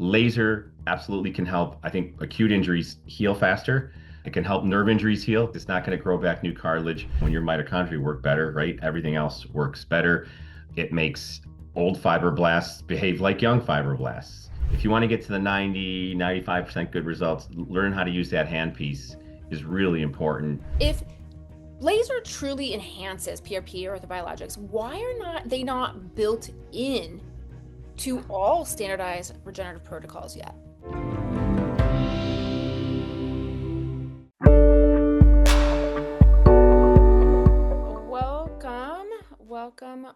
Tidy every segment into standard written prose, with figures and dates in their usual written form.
Laser absolutely can help. I think acute injuries heal faster. It can help nerve injuries heal. It's not going to grow back new cartilage. When your mitochondria work better, right? Everything else works better. It makes old fibroblasts behave like young fibroblasts. If you want to get to the 90, 95% good results, learn how to use that handpiece is really important. If laser truly enhances PRP or orthobiologics, why are they not built in to all standardized regenerative protocols yet?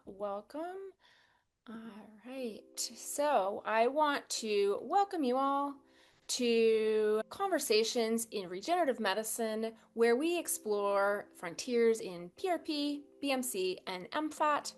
Welcome. All right, so I want to welcome you all to Conversations in Regenerative Medicine, where we explore frontiers in PRP, BMC, and MFAT.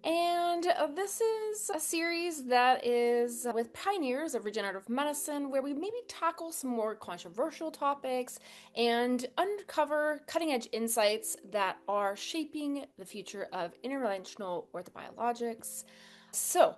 And this is a series that is with pioneers of regenerative medicine, where we maybe tackle some more controversial topics and uncover cutting-edge insights that are shaping the future of interventional orthobiologics. So,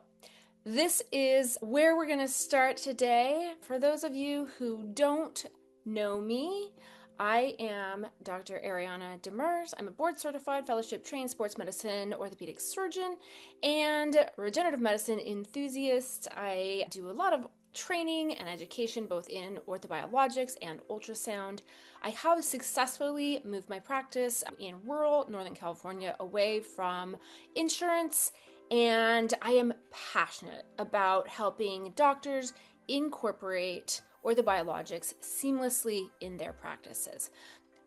this is where we're going to start today. For those of you who don't know me, I am Dr. Ariana DeMers. I'm a board-certified, fellowship-trained sports medicine orthopedic surgeon and regenerative medicine enthusiast. I do a lot of training and education both in orthobiologics and ultrasound. I have successfully moved my practice in rural Northern California away from insurance, and I am passionate about helping doctors incorporate orthobiologics seamlessly in their practices.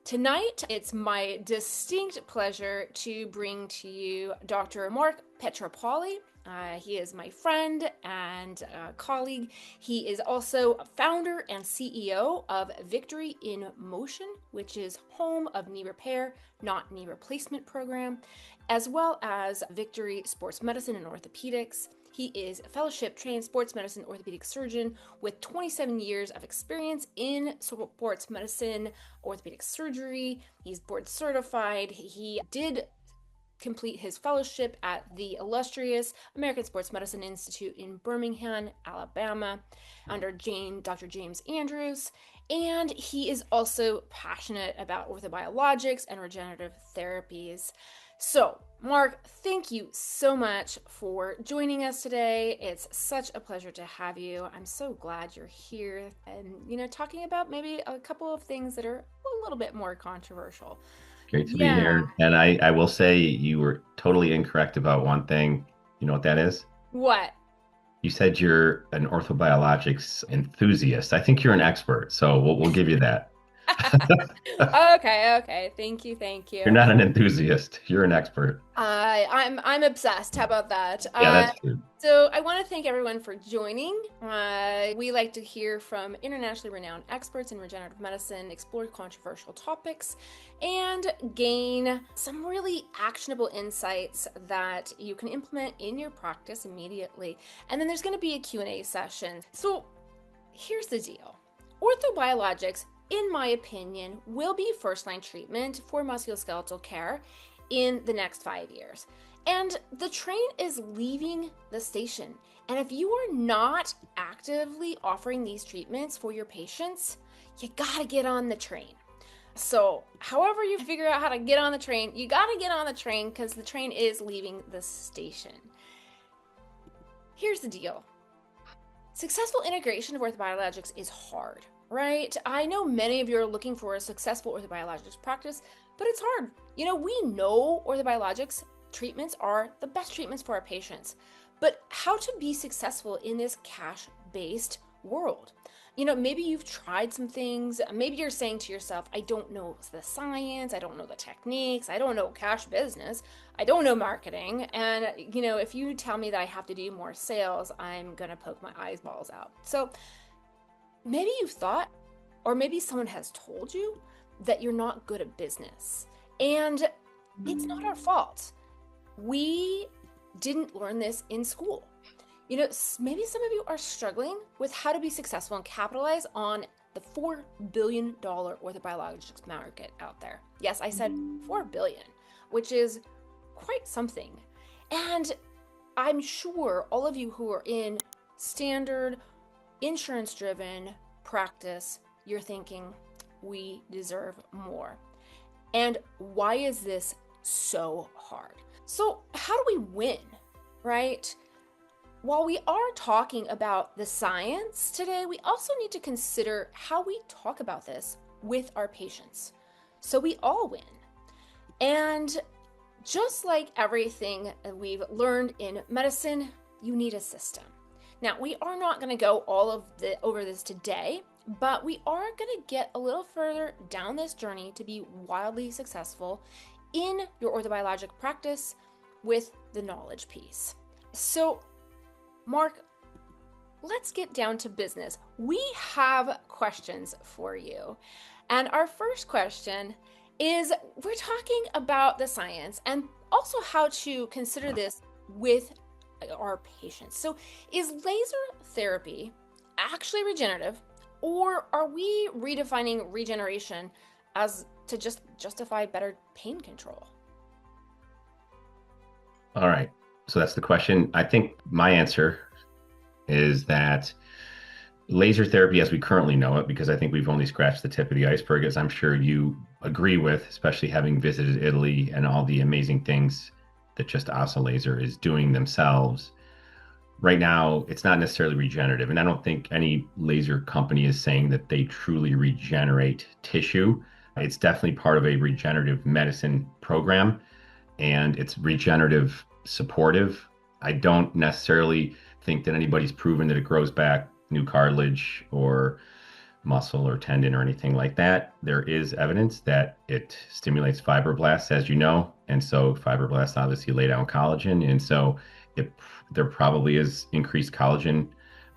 Tonight, it's my distinct pleasure to bring to you Dr. Marc Pietropaoli. He is my friend and colleague. He is also founder and CEO of Victory in Motion, which is home of knee repair, not knee replacement program, as well as Victory Sports Medicine and Orthopedics. He is a fellowship-trained sports medicine orthopedic surgeon with 27 years of experience in sports medicine, orthopedic surgery. He's board certified. He did complete his fellowship at the illustrious American Sports Medicine Institute in Birmingham, Alabama, under Dr. James Andrews. And he is also passionate about orthobiologics and regenerative therapies. So, Marc, thank you so much for joining us today. It's such a pleasure to have you. I'm so glad you're here and, talking about maybe a couple of things that are a little bit more controversial. Great to be Yeah. here. And I will say you were totally incorrect about one thing. You know what that is? What? You said you're an orthobiologics enthusiast. I think you're an expert, so we'll give you that. Okay. Thank you. You're not an enthusiast. You're an expert. I'm obsessed. How about that? Yeah, that's true. So I want to thank everyone for joining. We like to hear from internationally renowned experts in regenerative medicine, explore controversial topics, and gain some really actionable insights that you can implement in your practice immediately. And then there's going to be a Q&A session. So here's the deal. Orthobiologics, in my opinion, will be first-line treatment for musculoskeletal care in the next 5 years. And the train is leaving the station. And if you are not actively offering these treatments for your patients, you gotta get on the train. So however you figure out how to get on the train, you gotta get on the train because the train is leaving the station. Here's the deal. Successful integration of orthobiologics is hard, right? I know many of you are looking for a successful orthobiologics practice, but it's hard. We know orthobiologics treatments are the best treatments for our patients, but how to be successful in this cash-based world? Maybe you've tried some things. Maybe you're saying to yourself, I don't know the science, I don't know the techniques, I don't know cash business, I don't know marketing. And, if you tell me that I have to do more sales, I'm going to poke my eyeballs out. So maybe you've thought, or maybe someone has told you that you're not good at business. And it's not our fault. We didn't learn this in school. Maybe some of you are struggling with how to be successful and capitalize on the $4 billion orthobiologics market out there. Yes, I said $4 billion, which is quite something. And I'm sure all of you who are in standard insurance-driven practice, you're thinking, we deserve more. And why is this so hard? So, how do we win, right? While we are talking about the science today, we also need to consider how we talk about this with our patients so we all win. And just like everything we've learned in medicine, you need a system. Now, we are not going to go over this today, but we are going to get a little further down this journey to be wildly successful in your orthobiologic practice with the knowledge piece. So, Marc, let's get down to business. We have questions for you. And our first question is, we're talking about the science and also how to consider this with our patients. So, is laser therapy actually regenerative, or are we redefining regeneration as to just justify better pain control? All right. So that's the question. I think my answer is that laser therapy as we currently know it, because I think we've only scratched the tip of the iceberg, as I'm sure you agree with, especially having visited Italy and all the amazing things that just Asa Laser is doing themselves. Right now, it's not necessarily regenerative. And I don't think any laser company is saying that they truly regenerate tissue. It's definitely part of a regenerative medicine program, and it's regenerative supportive. I don't necessarily think that anybody's proven that it grows back new cartilage or muscle or tendon or anything like that. There is evidence that it stimulates fibroblasts, as you know, and so fibroblasts obviously lay down collagen, and so there probably is increased collagen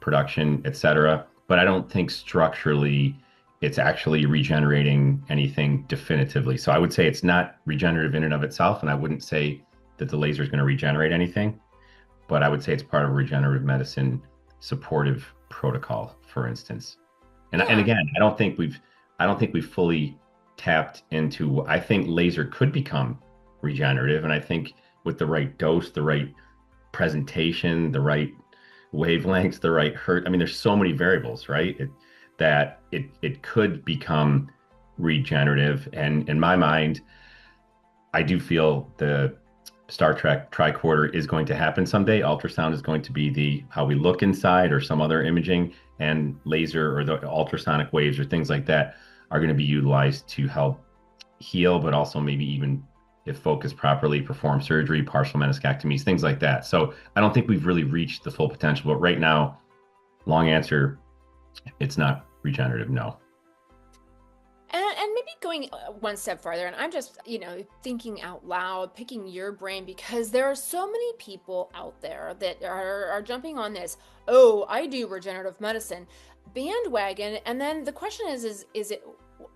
production, et cetera. But I don't think structurally it's actually regenerating anything definitively. So I would say it's not regenerative in and of itself, and I wouldn't say that the laser is going to regenerate anything, but I would say it's part of regenerative medicine supportive protocol, for instance. And again, I don't think we've fully tapped into. I think laser could become regenerative, and I think with the right dose, the right presentation, the right wavelengths, the right hurt. I mean, there's so many variables, right? It could become regenerative. And in my mind, I do feel the Star Trek tricorder is going to happen someday. Ultrasound is going to be the how we look inside or some other imaging, and laser or the ultrasonic waves or things like that are going to be utilized to help heal, but also maybe even if focused properly, perform surgery, partial meniscectomies, things like that. So I don't think we've really reached the full potential, but right now, long answer, it's not regenerative, no. And maybe going one step farther, and I'm just, thinking out loud, picking your brain, because there are so many people out there that are jumping on this, oh, I do regenerative medicine bandwagon. And then the question is it,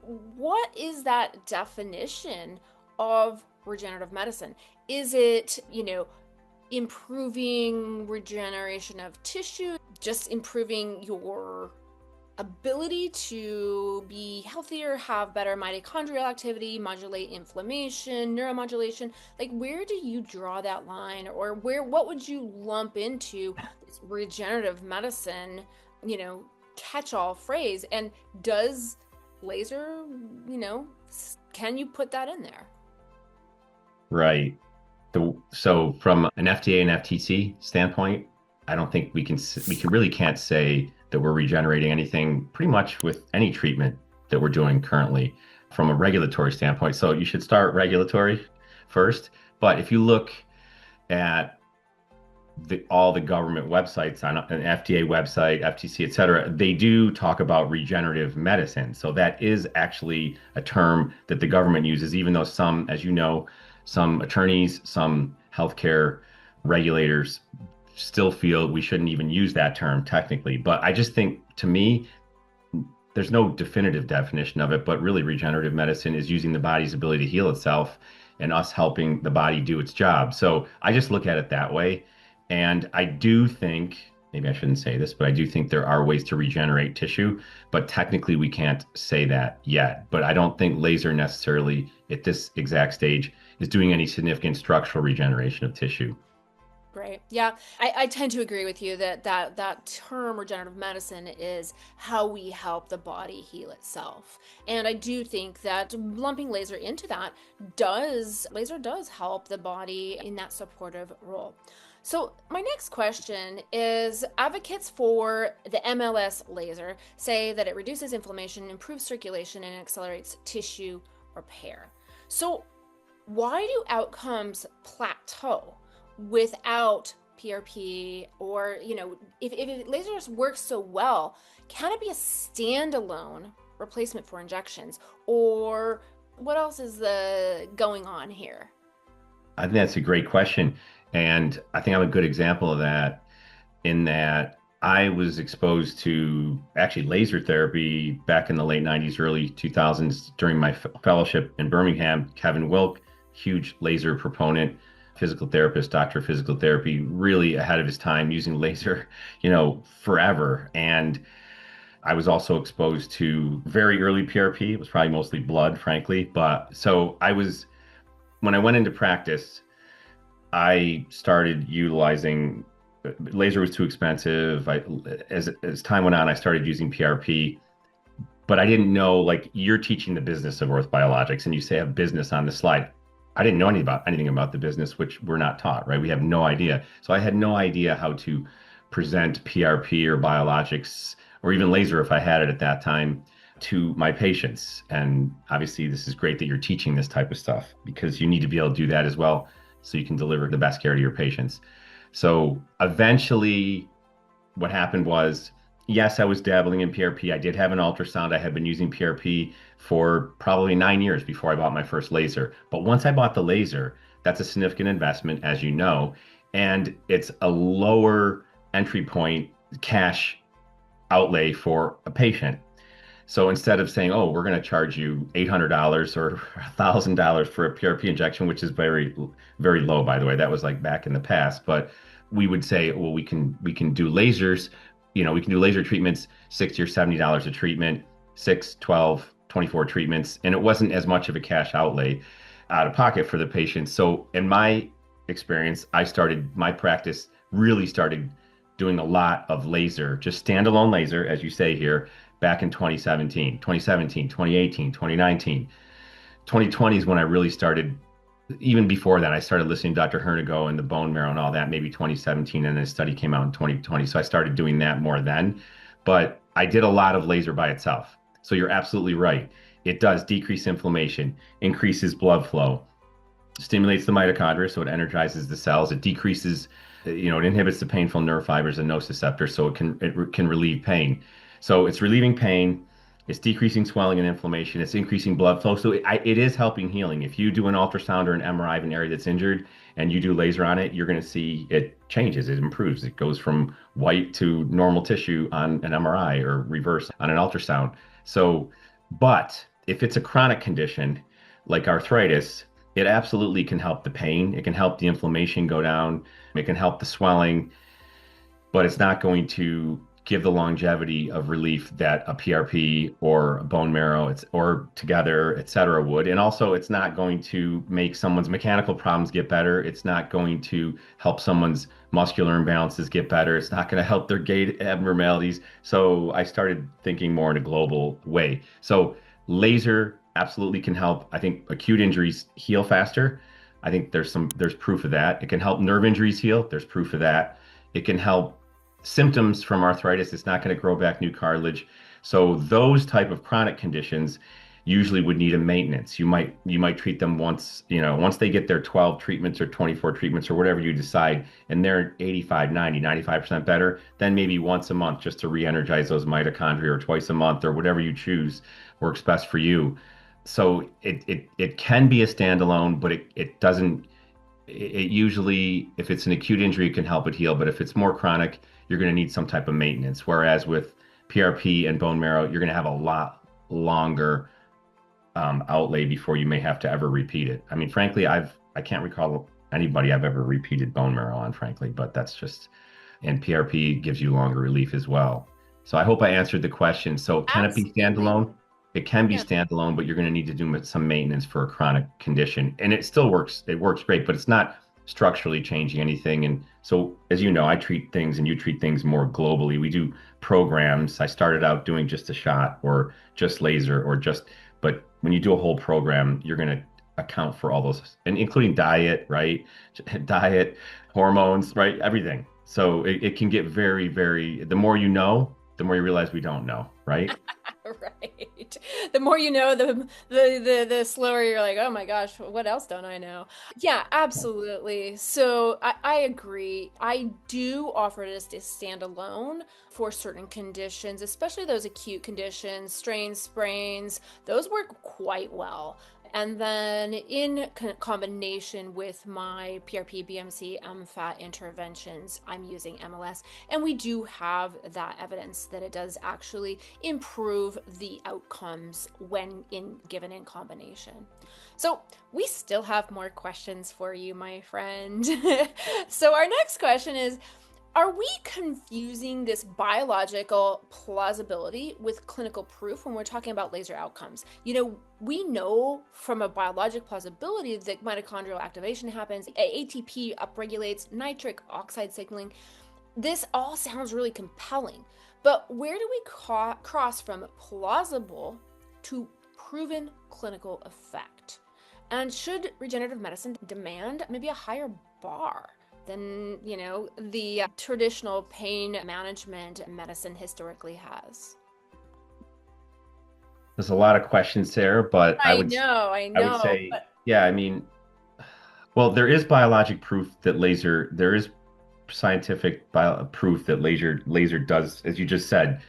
what is that definition of regenerative medicine? Is it, improving regeneration of tissue, just improving your ability to be healthier, have better mitochondrial activity, modulate inflammation, neuromodulation? Like, where do you draw that line, or what would you lump into this regenerative medicine, catch-all phrase? And does laser, can you put that in there? Right. So from an FDA and FTC standpoint, I don't think we really can't say that we're regenerating anything pretty much with any treatment that we're doing currently from a regulatory standpoint. So you should start regulatory first. But if you look at all the government websites on an FDA website, FTC, et cetera, they do talk about regenerative medicine. So that is actually a term that the government uses, even though some, as you know, some attorneys, some healthcare regulators still feel we shouldn't even use that term technically. But I just think, to me, there's no definitive definition of it, but really regenerative medicine is using the body's ability to heal itself and us helping the body do its job. So I just look at it that way. And I do think, maybe I shouldn't say this, but I do think there are ways to regenerate tissue, but technically we can't say that yet. But I don't think laser necessarily at this exact stage is doing any significant structural regeneration of tissue. Right. Yeah. I tend to agree with you that term regenerative medicine is how we help the body heal itself. And I do think that lumping laser into that laser does help the body in that supportive role. So my next question is advocates for the MLS laser say that it reduces inflammation, improves circulation, and accelerates tissue repair. So why do outcomes plateau without PRP? Or, if lasers work so well, can it be a standalone replacement for injections? Or what else is going on here? I think that's a great question. And I think I'm a good example of that in that I was exposed to actually laser therapy back in the late 90s, early 2000s during my fellowship in Birmingham. Kevin Wilk, huge laser proponent, physical therapist, doctor of physical therapy, really ahead of his time using laser, forever. And I was also exposed to very early PRP. It was probably mostly blood, frankly. But so when I went into practice, I started utilizing laser was too expensive. As time went on, I started using PRP, but I didn't know, like, you're teaching the business of orthobiologics and you say a business on the slide. I didn't know anything about the business, which we're not taught, right? We have no idea. So I had no idea how to present PRP or biologics or even laser if I had it at that time to my patients. And obviously, this is great that you're teaching this type of stuff because you need to be able to do that as well so you can deliver the best care to your patients. So eventually, what happened was, yes, I was dabbling in PRP. I did have an ultrasound. I had been using PRP for probably 9 years before I bought my first laser. But once I bought the laser, that's a significant investment, as you know, and it's a lower entry point cash outlay for a patient. So instead of saying, "Oh, we're going to charge you $800 or $1,000 for a PRP injection," which is very, very low, by the way, that was like back in the past, but we would say, "Well, we can do lasers, we can do laser treatments, $60 or $70 a treatment, 6, 12, 24 treatments," and it wasn't as much of a cash outlay out of pocket for the patient. So in my experience, my practice really started doing a lot of laser, just standalone laser, as you say here, back in 2017, 2017, 2018, 2019. 2020 is when I really started. Even before that, I started listening to Dr. Hernigo and the bone marrow and all that, maybe 2017, and a study came out in 2020. So I started doing that more then. But I did a lot of laser by itself. So you're absolutely right. It does decrease inflammation, increases blood flow, stimulates the mitochondria, so it energizes the cells. It decreases, it inhibits the painful nerve fibers and nociceptors, so it can relieve pain. So it's relieving pain, it's decreasing swelling and inflammation, it's increasing blood flow. So it is helping healing. If you do an ultrasound or an MRI of an area that's injured and you do laser on it, you're going to see it changes, it improves. It goes from white to normal tissue on an MRI or reverse on an ultrasound. So, but if it's a chronic condition like arthritis, it absolutely can help the pain. It can help the inflammation go down. It can help the swelling, but it's not going to give the longevity of relief that a PRP or a bone marrow or together, et cetera, would. And also, it's not going to make someone's mechanical problems get better. It's not going to help someone's muscular imbalances get better. It's not going to help their gait abnormalities. So I started thinking more in a global way. So laser absolutely can help. I think acute injuries heal faster. I think there's proof of that. It can help nerve injuries heal. There's proof of that. It can help symptoms from arthritis. It's not going to grow back new cartilage. So those type of chronic conditions usually would need a maintenance. You might treat them once they get their 12 treatments or 24 treatments or whatever you decide, and they're 85, 90, 95% better, then maybe once a month just to re-energize those mitochondria, or twice a month, or whatever you choose works best for you. So it can be a standalone, but it doesn't. It usually, if it's an acute injury, it can help it heal. But if it's more chronic, you're going to need some type of maintenance. Whereas with PRP and bone marrow, you're going to have a lot longer outlay before you may have to ever repeat it. I mean, frankly, I can't recall anybody I've ever repeated bone marrow on, frankly, but that's just, and PRP gives you longer relief as well. So I hope I answered the question. So can it be Absolutely. standalone? It can be Yeah. standalone, but you're going to need to do some maintenance for a chronic condition. And it still works. It works great, but it's not structurally changing anything. And so, as you know, I treat things and you treat things more globally. We do programs. I started out doing just a shot or just laser or just, but when you do a whole program, you're going to account for all those, and including diet, right? Diet, hormones, right? Everything. So it can get very, very, the more you know, the more you realize we don't know, right? Right. The more you know, the slower you're like, oh my gosh, what else don't I know? Yeah, absolutely. So I agree. I do offer it as a standalone for certain conditions, especially those acute conditions, strains, sprains. Those work quite well. And then in combination with my PRP, BMC, MFAT interventions, I'm using MLS. And we do have that evidence that it does actually improve the outcomes when given in combination. So we still have more questions for you, my friend. So our next question is, are we confusing this biological plausibility with clinical proof when we're talking about laser outcomes? We know from a biologic plausibility that mitochondrial activation happens, ATP upregulates nitric oxide signaling. This all sounds really compelling, but where do we cross from plausible to proven clinical effect? And should regenerative medicine demand maybe a higher bar than, the traditional pain management medicine historically has? There's a lot of questions there, but I I would know, say, but yeah, I mean, well, there is biologic proof that there is scientific proof that laser does, as you just said,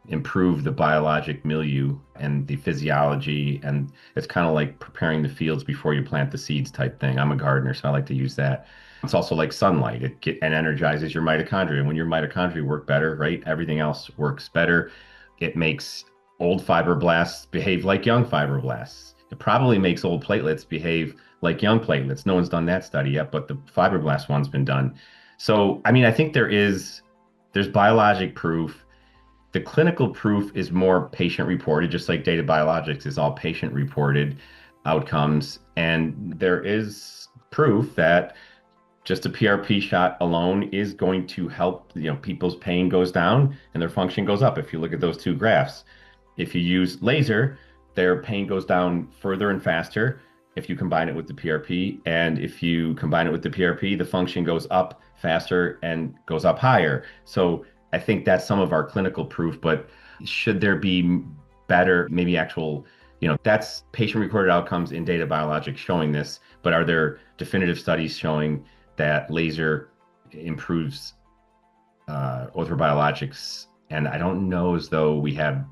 improve the biologic milieu and the physiology. And it's kind of like preparing the fields before you plant the seeds type thing. I'm a gardener, so I like to use that. It's also like sunlight. And energizes your mitochondria. When your mitochondria work better, right? Everything else works better. It makes old fibroblasts behave like young fibroblasts. It probably makes old platelets behave like young platelets. No one's done that study yet, but the fibroblast one's been done. So, I mean, I think there's biologic proof. The clinical proof is more patient reported, just like data biologics is all patient reported outcomes. And there is proof that just a PRP shot alone is going to help, people's pain goes down and their function goes up. If you look at those two graphs, if you use laser, their pain goes down further and faster if you combine it with the PRP. And if you combine it with the PRP, the function goes up faster and goes up higher. So I think that's some of our clinical proof, but should there be better, maybe actual, that's patient recorded outcomes in data biologics showing this, but are there definitive studies showing that laser improves orthobiologics? And I don't know as though we have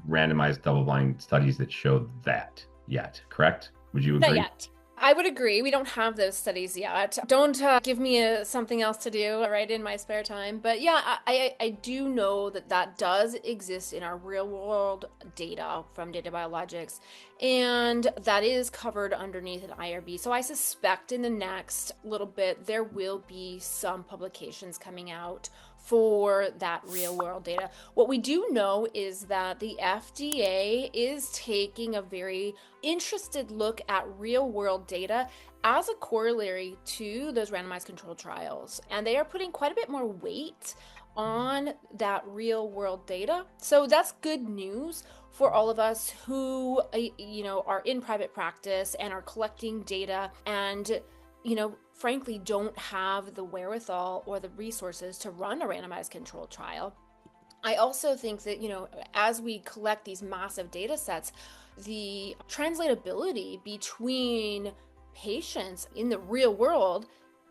randomized double-blind studies that show that yet, correct? Would you not agree? yet. I would agree. We don't have those studies yet. Don't give me something else to do right in my spare time. But yeah, I do know that that does exist in our real world data from data biologics. And that is covered underneath an IRB. So I suspect in the next little bit, there will be some publications coming out for that real world data. What we do know is that the FDA is taking a very interested look at real world data as a corollary to those randomized controlled trials. And they are putting quite a bit more weight on that real world data. So that's good news for all of us who, are in private practice and are collecting data and, frankly, don't have the wherewithal or the resources to run a randomized controlled trial. I also think that, as we collect these massive data sets, the translatability between patients in the real world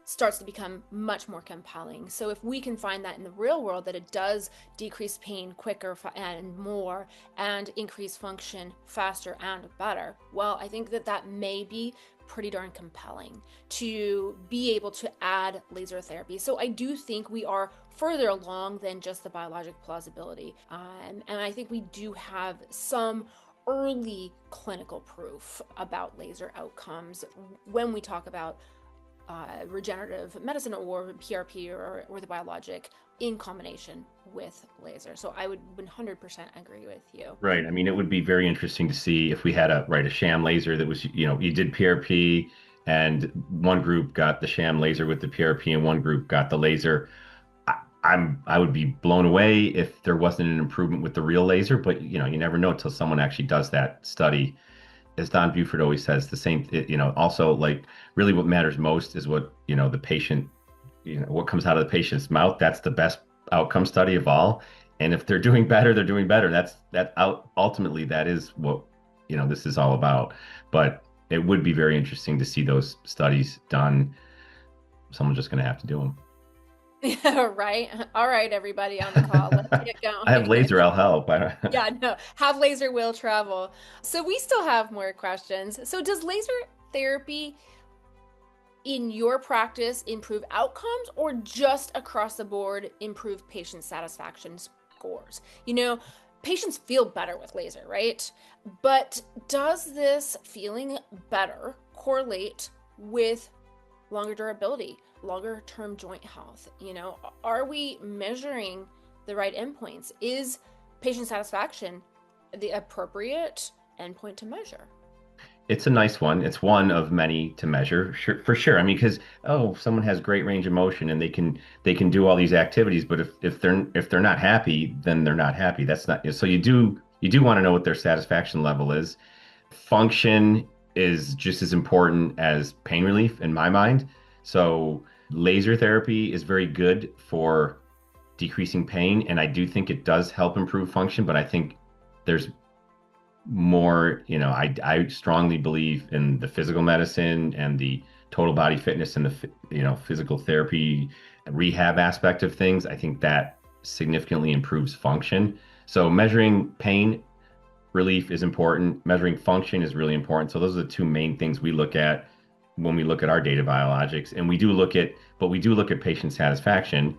starts to become much more compelling. So if we can find that in the real world, that it does decrease pain quicker and more and increase function faster and better, well, I think that that may be pretty darn compelling to be able to add laser therapy. So I do think we are further along than just the biologic plausibility. And I think we do have some early clinical proof about laser outcomes when we talk about regenerative medicine or PRP or the biologic in combination with laser. So I would 100% agree with you. Right. I mean, it would be very interesting to see if we had a sham laser that was, you did PRP and one group got the sham laser with the PRP, and one group got the laser. I would be blown away if there wasn't an improvement with the real laser, but you never know until someone actually does that study. As Don Buford always says, the same, also like really what matters most is what, the patient, what comes out of the patient's mouth. That's the best outcome study of all. And if they're doing better, they're doing better. Ultimately, that is what, this is all about. But it would be very interesting to see those studies done. Someone's just going to have to do them. Yeah, right. All right, everybody on the call, let's get I have going. laser, I'll help. Yeah, no, have laser will travel. So we still have more questions. So does laser therapy in your practice improve outcomes or just across the board improve patient satisfaction scores? Patients feel better with laser, right? But does this feeling better correlate with longer durability, longer term joint health? Are we measuring the right endpoints? Is patient satisfaction the appropriate endpoint to measure? It's a nice one. It's one of many to measure, sure, for sure. I mean, because someone has great range of motion and they can do all these activities, but if they're not happy, then they're not happy. That's not so. You do want to know what their satisfaction level is. Function is just as important as pain relief in my mind. So laser therapy is very good for decreasing pain, and I do think it does help improve function, but I think there's more, I strongly believe in the physical medicine and the total body fitness and the, physical therapy and rehab aspect of things. I think that significantly improves function. So measuring pain relief is important. Measuring function is really important. So those are the two main things we look at when we look at our data biologics. And we do look at patient satisfaction.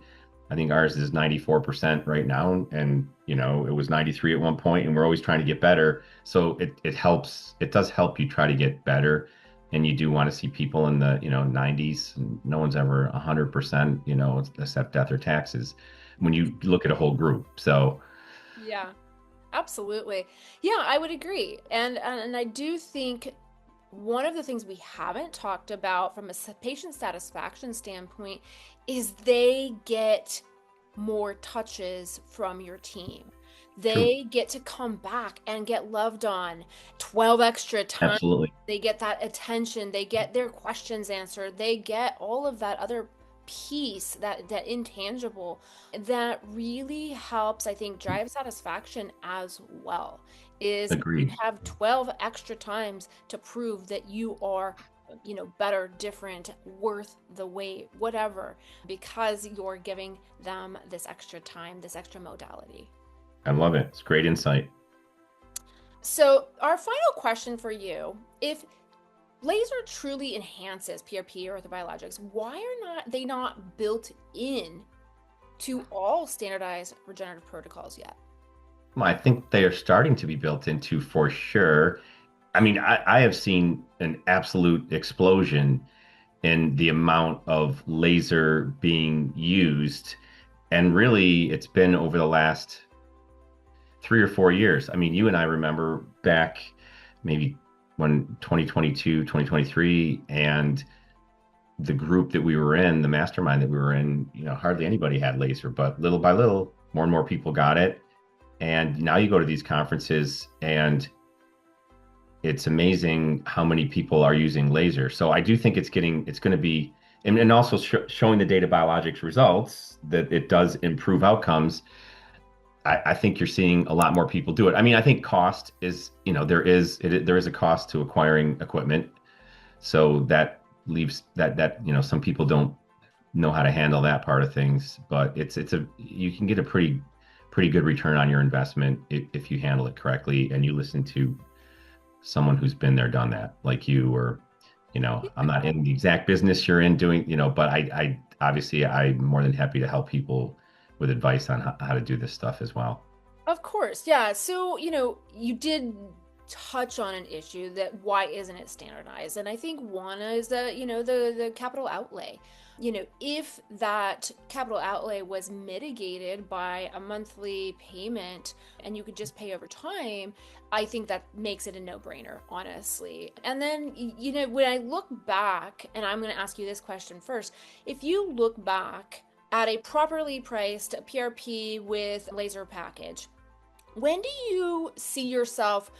I think ours is 94% right now, and it was 93 at one point, and we're always trying to get better. So it helps. It does help you try to get better, and you do want to see people in the 90s. No one's ever 100%, except death or taxes, when you look at a whole group. So Yeah, absolutely. Yeah, I would agree. And I do think one of the things we haven't talked about from a patient satisfaction standpoint is they get more touches from your team. true, They get to come back and get loved on 12 extra times. absolutely They get that attention, they get their questions answered, they get all of that other piece, that intangible that really helps, I think, drive satisfaction as well. Is you agreed. have 12 extra times to prove that you are better, different, worth the wait, whatever, because you're giving them this extra time, this extra modality. I love it. It's great insight. So our final question for you: if laser truly enhances PRP or orthobiologics, why are they not built in to all standardized regenerative protocols yet? Well, I think they are starting to be built into for sure. I mean, I have seen an absolute explosion in the amount of laser being used. And really, it's been over the last 3 or 4 years. I mean, you and I remember back maybe when 2022, 2023, and the group that we were in, the mastermind that we were in, hardly anybody had laser, but little by little, more and more people got it. And now you go to these conferences and it's amazing how many people are using laser. So I do think it's going to be, and also showing the data biologics results that it does improve outcomes. I think you're seeing a lot more people do it. I mean, I think cost is, there is a cost to acquiring equipment. So that leaves that some people don't know how to handle that part of things, but you can get a pretty good return on your investment if you handle it correctly and you listen to someone who's been there, done that, like you, or, I'm not in the exact business you're in doing, but I obviously I'm more than happy to help people with advice on how to do this stuff as well. Of course, yeah. So, you did touch on an issue that why isn't it standardized? And I think one is that, the capital outlay. If that capital outlay was mitigated by a monthly payment and you could just pay over time, I think that makes it a no-brainer, honestly. And then, when I look back, and I'm going to ask you this question first, if you look back at a properly priced PRP with laser package, when do you see yourself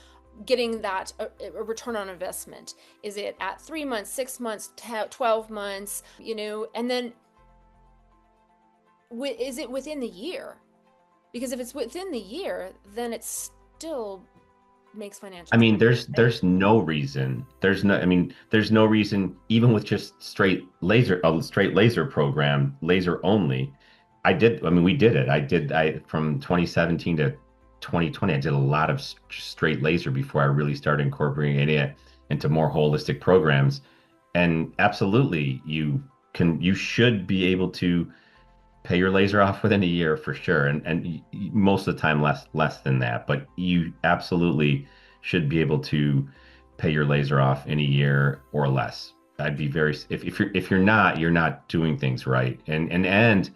getting that a return on investment? Is it at 3 months, 6 months, 12 months, and then is it within the year? Because if it's within the year, then it still makes financial sense, right? There's no reason. There's no reason even with just straight laser program, laser only. We did it. I from 2017 to 2020, I did a lot of straight laser before I really started incorporating it into more holistic programs. And absolutely, you should be able to pay your laser off within a year for sure, and most of the time less than that. But you absolutely should be able to pay your laser off in a year or less. I'd be very if you're not doing things right. And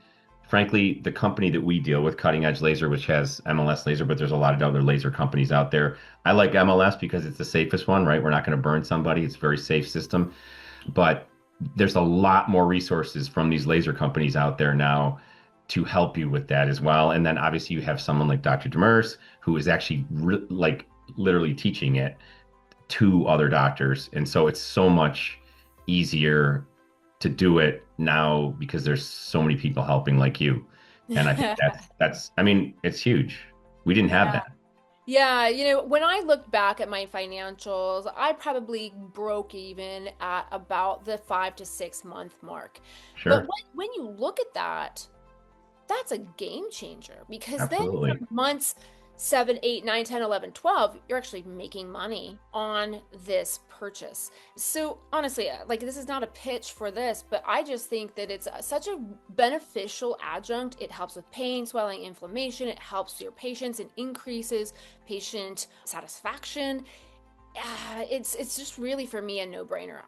frankly, the company that we deal with, Cutting Edge Laser, which has MLS laser, but there's a lot of other laser companies out there. I like MLS because it's the safest one, right? We're not going to burn somebody. It's a very safe system. But there's a lot more resources from these laser companies out there now to help you with that as well. And then obviously you have someone like Dr. DeMers, who is actually like literally teaching it to other doctors. And so it's so much easier to do it now because there's so many people helping like you. And I think it's huge. We didn't have Yeah. that. Yeah, when I look back at my financials, I probably broke even at about the 5 to 6 month mark. But Sure. when you look at that, that's a game changer because then Absolutely. from months 7, 8, 9, 10, 11, 12, you're actually making money on this purchase. So honestly, like this is not a pitch for this, but I just think that it's such a beneficial adjunct. It helps with pain, swelling, inflammation. It helps your patients and increases patient satisfaction. It's just really for me a no-brainer.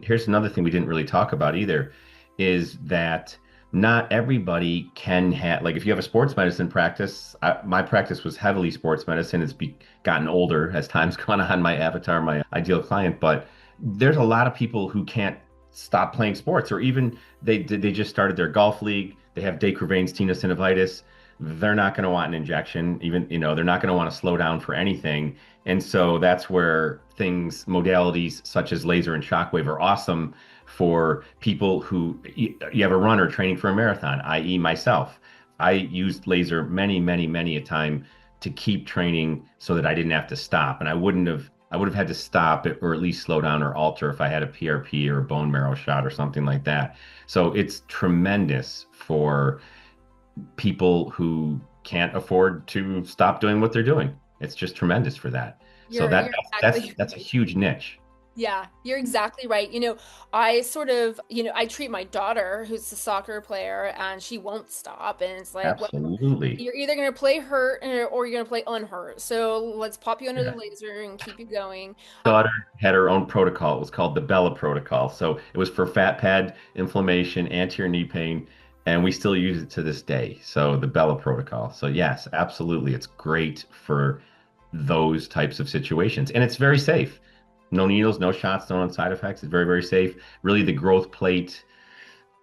Here's another thing we didn't really talk about either, is that not everybody can have, like, if you have a sports medicine practice. My practice was heavily sports medicine. Gotten older as time's gone on. My avatar, my ideal client, but there's a lot of people who can't stop playing sports, or even they just started their golf league. They have Dacre-Vein's tenosynovitis. They're not going to want an injection, even, they're not going to want to slow down for anything. And so that's where modalities such as laser and shockwave are awesome for people who you have a runner training for a marathon, i.e. myself. I used laser many a time to keep training so that I didn't have to stop. And I would have had to stop it, or at least slow down or alter, if I had a PRP or a bone marrow shot or something like that. So it's tremendous for people who can't afford to stop doing what they're doing. It's just tremendous for that. So You're exactly that's a right. huge niche. Yeah, you're exactly right. I sort of, I treat my daughter, who's a soccer player, and she won't stop. And it's like, well, Absolutely. you're either going to play hurt or you're going to play unhurt. So let's pop you under the Yeah. laser and keep you going. Daughter had her own protocol. It was called the Bella protocol. So it was for fat pad inflammation, anterior knee pain, and we still use it to this day. So the Bella protocol. So yes, absolutely. It's great for those types of situations. And it's very safe. No needles, no shots, no side effects. It's very safe. Really, the growth plate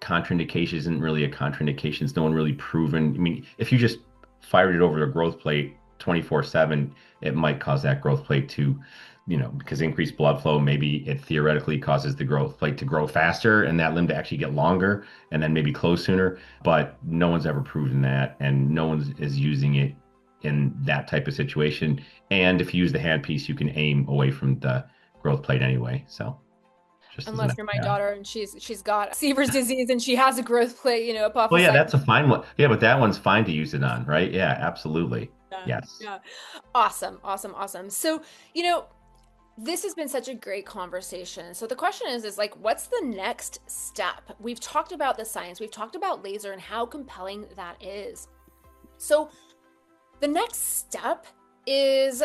contraindication isn't really a contraindication. It's no one really proven. If you just fired it over the growth plate 24/7, it might cause that growth plate to, because increased blood flow, maybe it theoretically causes the growth plate to grow faster and that limb to actually get longer and then maybe close sooner. But no one's ever proven that, and no one is using it in that type of situation. And if you use the handpiece, you can aim away from the growth plate anyway. So just as an Unless you're my yeah. daughter and she's got Seaver's disease and she has a growth plate, Well, yeah, apophysis. that's a fine one. Yeah, but that one's fine to use it on, right? Yeah, absolutely. Yeah, Yes. yeah. Awesome, awesome, awesome. So, you know, this has been such a great conversation. So the question is like, what's the next step? We've talked about the science, we've talked about laser and how compelling that is. So the next step is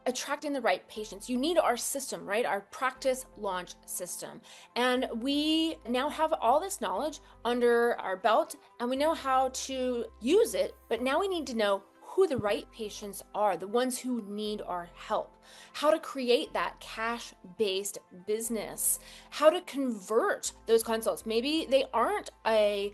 attracting the right patients. You need our system, right? Our practice launch system. And we now have all this knowledge under our belt and we know how to use it, but now we need to know who the right patients are, the ones who need our help, how to create that cash-based business, how to convert those consults. Maybe they aren't a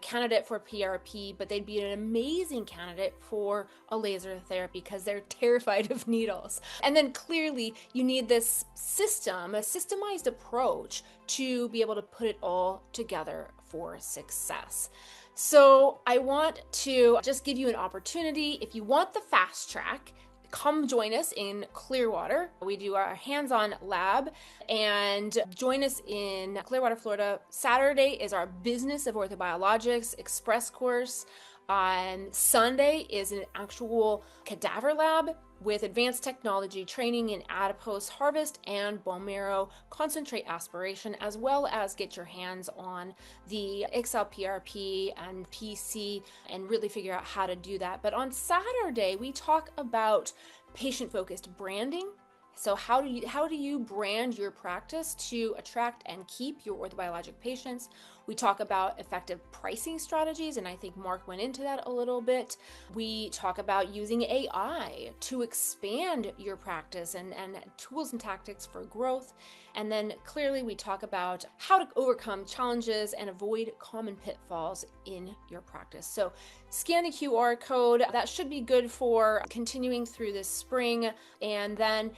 candidate for PRP, but they'd be an amazing candidate for a laser therapy because they're terrified of needles. And then clearly you need this system, a systemized approach to be able to put it all together for success. So I want to just give you an opportunity. If you want the fast track, come join us in Clearwater. We do our hands-on lab, and join us in Clearwater, Florida. Saturday is our Business of Orthobiologics Express course. On Sunday is an actual cadaver lab with advanced technology training in adipose harvest and bone marrow concentrate aspiration, as well as get your hands on the Excel PRP and PC and really figure out how to do that. But on Saturday, we talk about patient-focused branding. So how do you brand your practice to attract and keep your orthobiologic patients? We talk about effective pricing strategies, and I think Marc went into that a little bit. We talk about using AI to expand your practice and tools and tactics for growth. And then clearly we talk about how to overcome challenges and avoid common pitfalls in your practice. So scan the QR code. That should be good for continuing through this spring. And then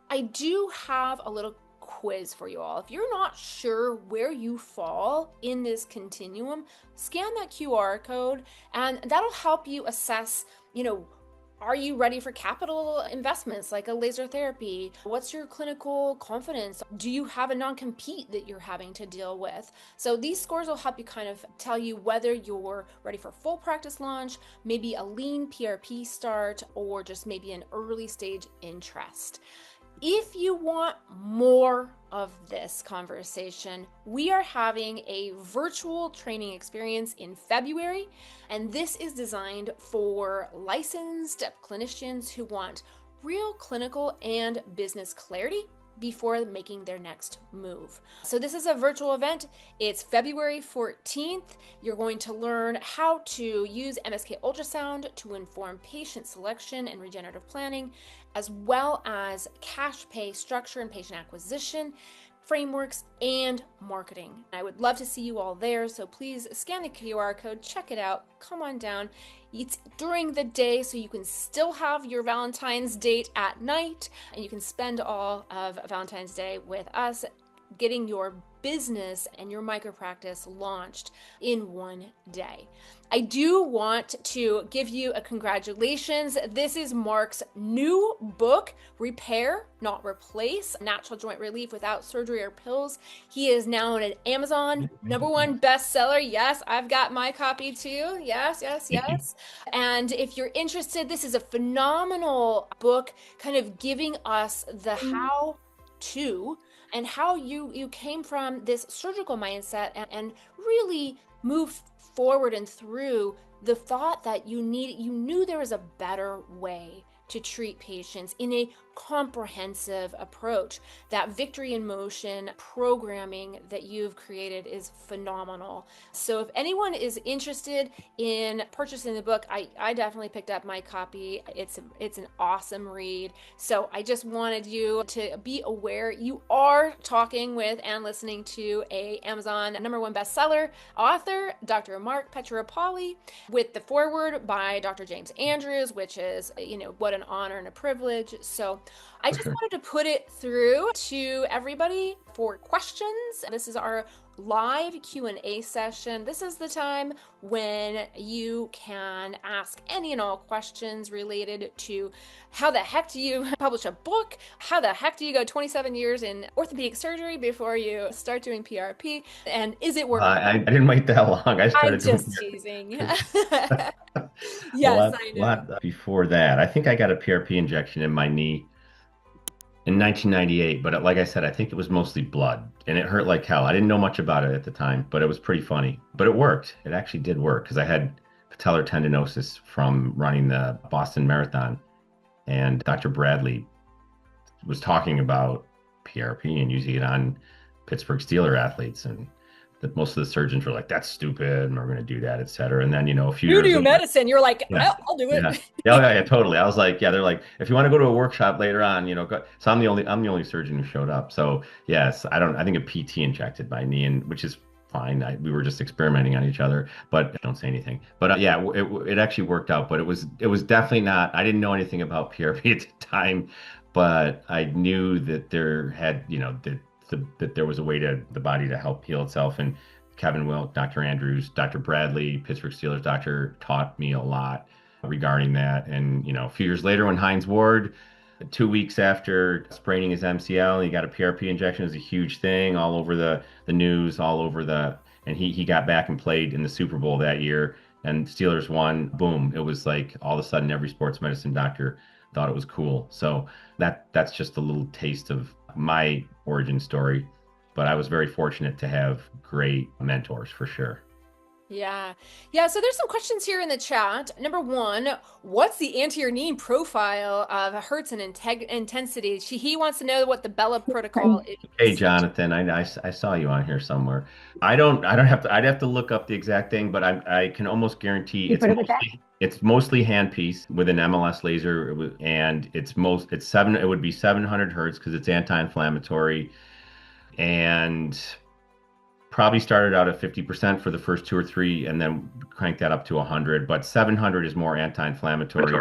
I do have a little quiz for you all. If you're not sure where you fall in this continuum, scan that QR code and that'll help you assess, are you ready for capital investments like a laser therapy? What's your clinical confidence? Do you have a non-compete that you're having to deal with? So these scores will help you kind of tell you whether you're ready for full practice launch, maybe a lean PRP start, or just maybe an early stage interest. If you want more of this conversation, we are having a virtual training experience in February, and this is designed for licensed clinicians who want real clinical and business clarity before making their next move. So this is a virtual event. It's February 14th. You're going to learn how to use MSK ultrasound to inform patient selection and regenerative planning, as well as cash pay structure and patient acquisition frameworks and marketing. I would love to see you all there, so please scan the QR code, check it out, come on down. It's during the day, so you can still have your Valentine's date at night, and you can spend all of Valentine's Day with us, getting your business and your micro practice launched in one day. I do want to give you a congratulations. This is Marc's new book, Repair, Not Replace, Natural Joint Relief Without Surgery or Pills. He is now an Amazon #1 bestseller. Yes, I've got my copy too. Yes. And if you're interested, this is a phenomenal book kind of giving us the how to and how you came from this surgical mindset and really moved forward and through the thought that you knew there was a better way to treat patients in a comprehensive approach. That Victory in Motion programming that you've created is phenomenal. So if anyone is interested in purchasing the book, I definitely picked up my copy. It's an awesome read. So I just wanted you to be aware you are talking with and listening to a Amazon #1 bestseller author, Dr. Marc Pietropaoli, with the foreword by Dr. James Andrews, which is, what an honor and a privilege. So I just wanted to put it through to everybody for questions. This is our live Q&A session. This is the time when you can ask any and all questions related to how the heck do you publish a book? How the heck do you go 27 years in orthopedic surgery before you start doing PRP? And is it working? I didn't wait that long. I started I'm just teasing. Yes, I a know. lot before that. I think I got a PRP injection in my knee in 1998, but like I said, I think it was mostly blood and it hurt like hell. I didn't know much about it at the time, but it was pretty funny. But it worked. It actually did work because I had patellar tendinosis from running the Boston Marathon And Dr. Bradley was talking about PRP and using it on Pittsburgh Steeler athletes, and that most of the surgeons were like, "That's stupid, and we're going to do that, et cetera." And then, a few You years do later, medicine. You're like, yeah, I'll do yeah, it. yeah, yeah, yeah, totally. I was like, yeah, they're like, if you want to go to a workshop later on, go. So I'm the only surgeon who showed up. So yes, I think a PT injected my knee, and which is fine. We were just experimenting on each other, but don't say anything. But yeah, it actually worked out. But it was definitely not. I didn't know anything about PRP at the time, but I knew that there had, that there was a way to the body to help heal itself. And Kevin Wilk, Dr. Andrews, Dr. Bradley, Pittsburgh Steelers doctor, taught me a lot regarding that. And, a few years later, when Hines Ward, 2 weeks after spraining his MCL, he got a PRP injection. It was a huge thing all over the news, and he got back and played in the Super Bowl that year. And Steelers won. Boom! It was like all of a sudden every sports medicine doctor thought it was cool. So that's just a little taste of my origin story. But I was very fortunate to have great mentors for sure. Yeah. Yeah. So there's some questions here in the chat. Number one, what's the anterior knee profile of Hertz and intensity? He wants to know what the Bella protocol Hey, is. Jonathan, I saw you on here somewhere. I don't have to. I'd have to look up the exact thing, but I can almost guarantee it's mostly handpiece with an MLS laser. And it's seven. It would be 700 hertz because it's anti-inflammatory, and probably started out at 50% for the first two or three, and then crank that up to 100. But 700 is more anti-inflammatory,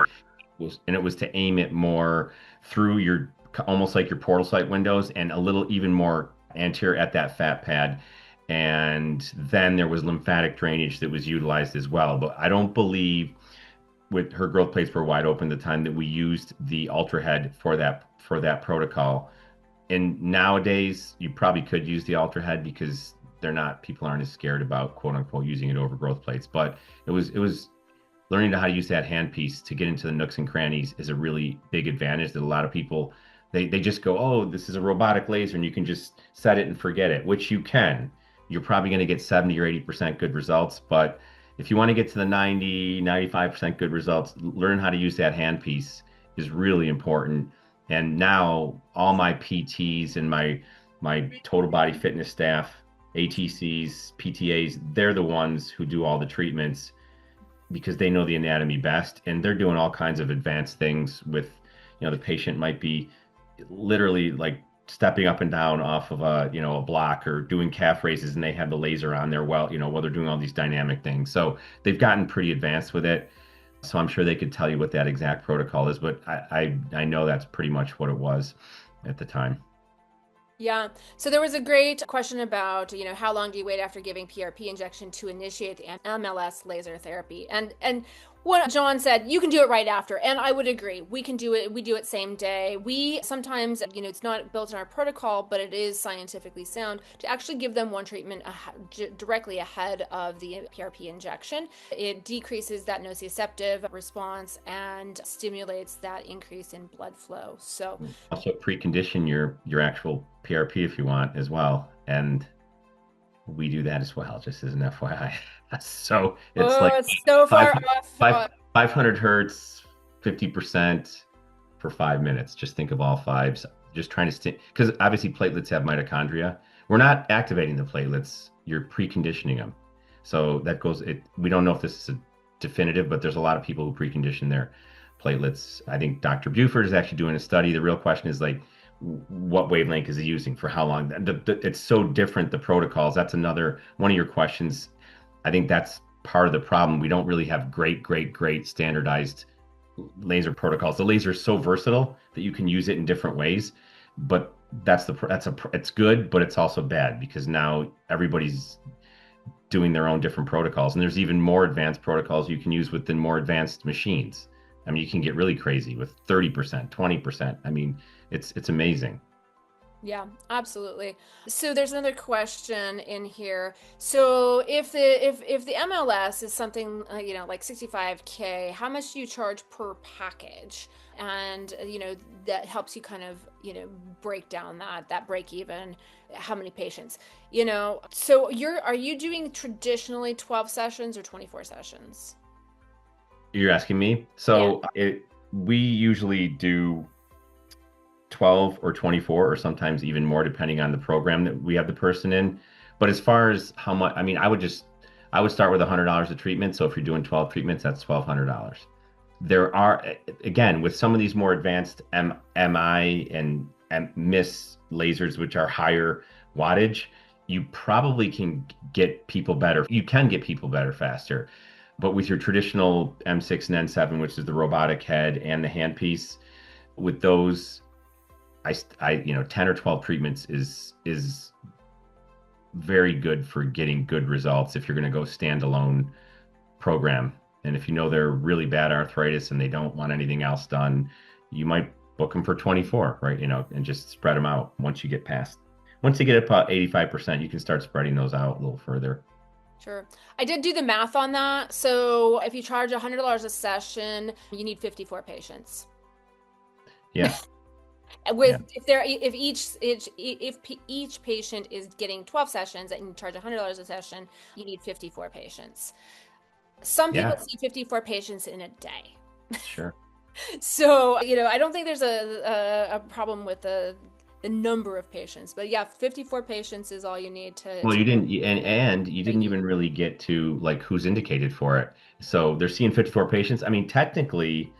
and it was to aim it more through your, almost like your portal site windows, and a little even more anterior at that fat pad. And then there was lymphatic drainage that was utilized as well. But I don't believe, with her growth plates were wide open at the time, that we used the ultra head for that protocol. And nowadays, you probably could use the ultra head because people aren't as scared about, quote unquote, using it over growth plates. But it was learning how to use that handpiece to get into the nooks and crannies is a really big advantage that a lot of people, they just go, oh, this is a robotic laser and you can just set it and forget it, which you can. You're probably going to get 70 or 80% good results. But if you want to get to the 90, 95% good results, learn how to use that handpiece is really important. And now all my PTs and my total body fitness staff, ATCs, PTAs, they're the ones who do all the treatments because they know the anatomy best, and they're doing all kinds of advanced things with, the patient might be literally like stepping up and down off of a block, or doing calf raises, and they have the laser on there while they're doing all these dynamic things. So they've gotten pretty advanced with it. So I'm sure they could tell you what that exact protocol is, but I know that's pretty much what it was at the time. Yeah. So there was a great question about, how long do you wait after giving PRP injection to initiate the MLS laser therapy? And what John said, you can do it right after. And I would agree. We can do it. We do it same day. We sometimes, it's not built in our protocol, but it is scientifically sound to actually give them one treatment directly ahead of the PRP injection. It decreases that nociceptive response and stimulates that increase in blood flow. So Also precondition your actual PRP if you want as well. And we do that as well, just as an FYI. So it's oh, like it's so five, far off. five, 500 hertz, 50% for 5 minutes. Just think of all fives. Just trying to stay, because obviously platelets have mitochondria. We're not activating the platelets, you're preconditioning them. So we don't know if this is a definitive, but there's a lot of people who precondition their platelets. I think Dr. Buford is actually doing a study. The real question is like, what wavelength is he using for how long? It's so different, the protocols. That's another one of your questions. I think that's part of the problem. We don't really have great standardized laser protocols. The laser is so versatile that you can use it in different ways, but it's good, but it's also bad because now everybody's doing their own different protocols, and there's even more advanced protocols you can use within more advanced machines. I mean, you can get really crazy with 30%, 20%. I mean, it's amazing. Yeah, absolutely. So there's another question in here. So if the MLS is something like 65K, how much do you charge per package? And that helps you kind of break down that break even, how many patients. So are you doing traditionally 12 sessions or 24 sessions? You're asking me? Yeah. So We usually do 12 or 24 or sometimes even more depending on the program that we have the person in. But as far as how much, I mean, I would start with $100 a treatment. So if you're doing 12 treatments, that's $1,200. There are, again, with some of these more advanced MI and MIS lasers, which are higher wattage, you probably can get people better. You can get people better faster. But with your traditional M6 and N7, which is the robotic head and the handpiece, with those, you know, 10 or 12 treatments is very good for getting good results if you're going to go standalone program. And if you know they're really bad arthritis and they don't want anything else done, you might book them for 24, right? You know, and just spread them out. Once you get about 85%, you can start spreading those out a little further. Sure. I did do the math on that. So if you charge $100 a session, you need 54 patients. Yeah. Yeah. With if each patient is getting 12 sessions and you charge $100 a session, you need 54 patients. Some people Yeah. see 54 patients in a day. Sure. So, I don't think there's a problem with the number of patients, but yeah, 54 patients is all you need Well, to you didn't, and you break didn't even. even really get to like who's indicated for it. So they're seeing 54 patients. I mean, technically,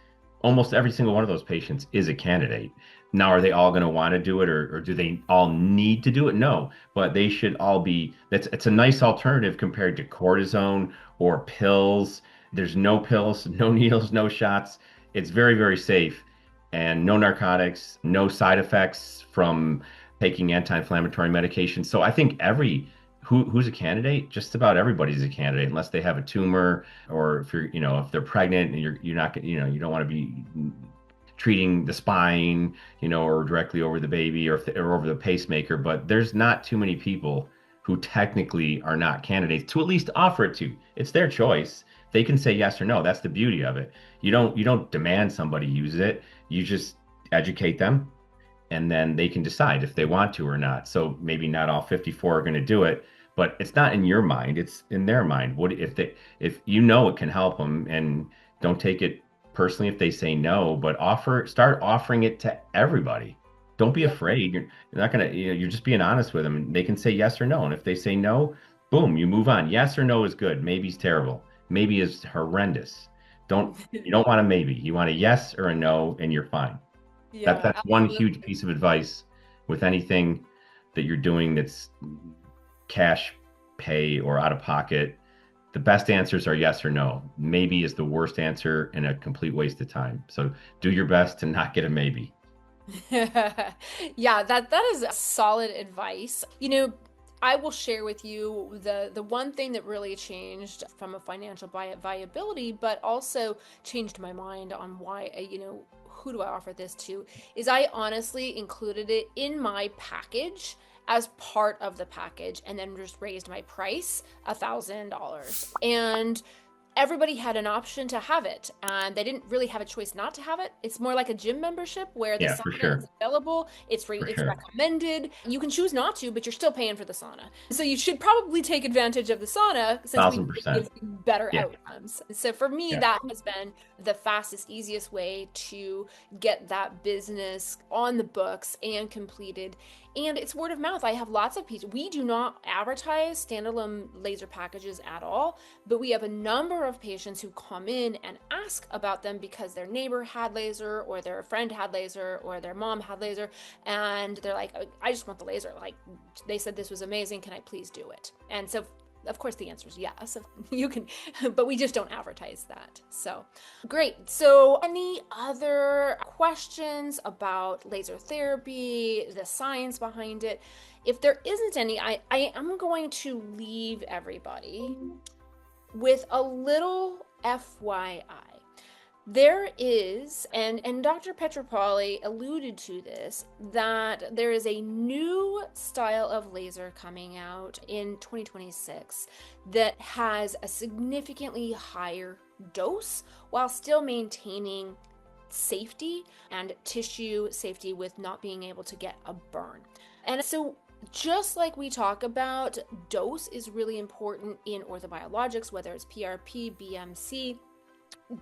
almost every single one of those patients is a candidate. Now, are they all going to want to do it, or do they all need to do it? No, but they should all be. It's a nice alternative compared to cortisone or pills. There's no pills, no needles, no shots. It's very, very safe, and no narcotics, no side effects from taking anti-inflammatory medication. So I think who's a candidate, just about everybody's a candidate, unless they have a tumor or if you're, if they're pregnant and you're not, you don't want to be treating the spine, or directly over the baby or over the pacemaker. But there's not too many people who technically are not candidates to at least offer it to. It's their choice. They can say yes or no. That's the beauty of it. You don't demand somebody use it. You just educate them and then they can decide if they want to or not. So maybe not all 54 are going to do it, but it's not in your mind, it's in their mind. What if it can help them, and don't take it personally if they say no, but start offering it to everybody. Don't be Yeah. afraid. You're not going to, you're just being honest with them, and they can say yes or no. And if they say no, boom, you move on. Yes or no is good. Maybe's terrible. Maybe is horrendous. You don't want a maybe. You want a yes or a no, and you're fine. That Yeah, that's one huge absolutely. piece of advice with anything that you're doing that's cash pay or out of pocket. The best answers are yes or no. Maybe is the worst answer and a complete waste of time. So do your best to not get a maybe. Yeah, that is solid advice. I will share with you the one thing that really changed from a financial viability, but also changed my mind on why, who do I offer this to, is I honestly included it in my package as part of the package and then just raised my price $1,000. And everybody had an option to have it, and they didn't really have a choice not to have it. It's more like a gym membership where the Yeah, for sauna is sure. available, For it's sure. recommended. You can choose not to, but you're still paying for the sauna. So you should probably take advantage of the sauna since we think it 1000%. gives you better Yeah. outcomes. So for me, Yeah. that has been the fastest, easiest way to get that business on the books and completed. And it's word of mouth. I have lots of people. We do not advertise standalone laser packages at all, but we have a number of patients who come in and ask about them because their neighbor had laser, or their friend had laser, or their mom had laser, and they're like, I just want the laser. Like, they said this was amazing. Can I please do it? And so of course the answer is yes. You can, but we just don't advertise that. So great. So any other questions about laser therapy, the science behind it? If there isn't any, I am going to leave everybody with a little FYI. There is, and Dr. Pietropaoli alluded to this, that there is a new style of laser coming out in 2026 that has a significantly higher dose while still maintaining safety and tissue safety with not being able to get a burn. And so just like we talk about, dose is really important in orthobiologics, whether it's PRP, BMC.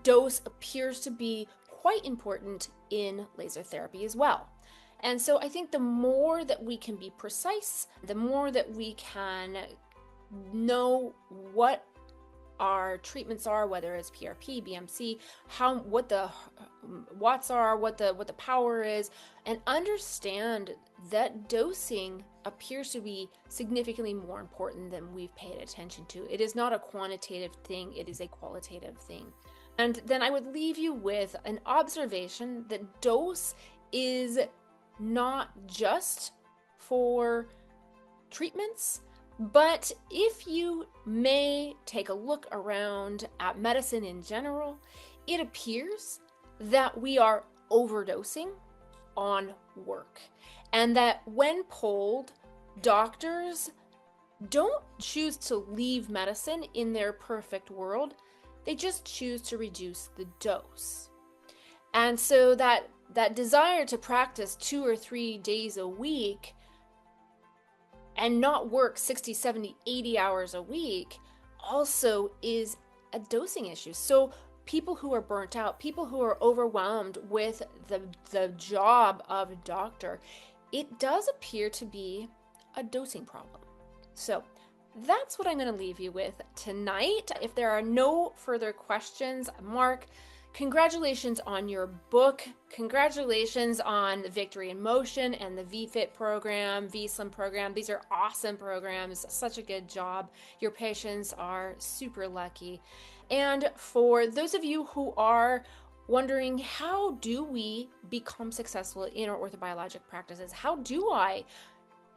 Dose appears to be quite important in laser therapy as well. And so I think the more that we can be precise, the more that we can know what our treatments are, whether it's PRP, BMC, what the watts are, what the power is, and understand that dosing appears to be significantly more important than we've paid attention to. It is not a quantitative thing, it is a qualitative thing. And then I would leave you with an observation that dose is not just for treatments, but if you may take a look around at medicine in general, it appears that we are overdosing on work. And that when polled, doctors don't choose to leave medicine in their perfect world. They just choose to reduce the dose. And so that desire to practice 2 or 3 days a week and not work 60, 70, 80 hours a week also is a dosing issue. So people who are burnt out, people who are overwhelmed with the job of a doctor, it does appear to be a dosing problem. So that's what I'm going to leave you with tonight. If there are no further questions, Marc, congratulations on your book. Congratulations on the Victory in Motion and the VFit program, VSlim program. These are awesome programs. Such a good job. Your patients are super lucky. And for those of you who are wondering, how do we become successful in our orthobiologic practices? How do I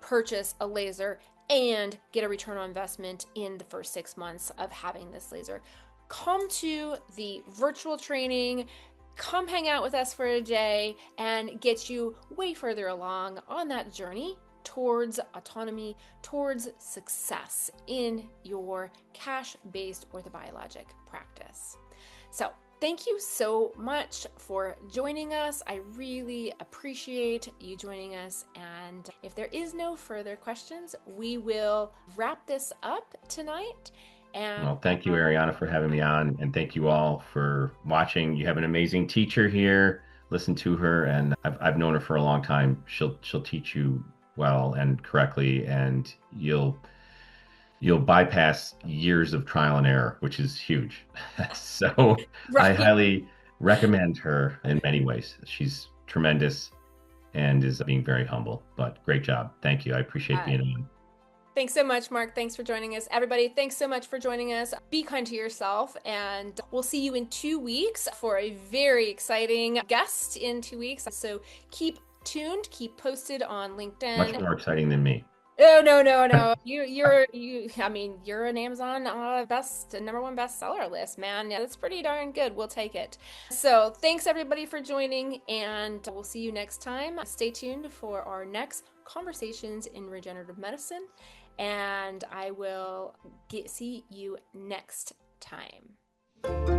purchase a laser and get a return on investment in the first 6 months of having this laser? Come to the virtual training, come hang out with us for a day and get you way further along on that journey towards autonomy, towards success in your cash-based orthobiologic practice. So thank you so much for joining us. I really appreciate you joining us. And if there is no further questions, we will wrap this up tonight. And well, thank you, Ariana, for having me on. And thank you all for watching. You have an amazing teacher here. Listen to her. And I've known her for a long time. She'll teach you well and correctly. And you'll bypass years of trial and error, which is huge. So right. I highly recommend her in many ways. She's tremendous and is being very humble, but great job. Thank you. I appreciate being on. Thanks so much, Marc. Thanks for joining us. Everybody, thanks so much for joining us. Be kind to yourself, and we'll see you in 2 weeks for a very exciting guest in 2 weeks. So keep tuned, keep posted on LinkedIn. Much more exciting than me. Oh, no. You're an Amazon #1 bestseller list, man. Yeah, that's pretty darn good. We'll take it. So thanks everybody for joining, and we'll see you next time. Stay tuned for our next Conversations in Regenerative Medicine, and I will see you next time.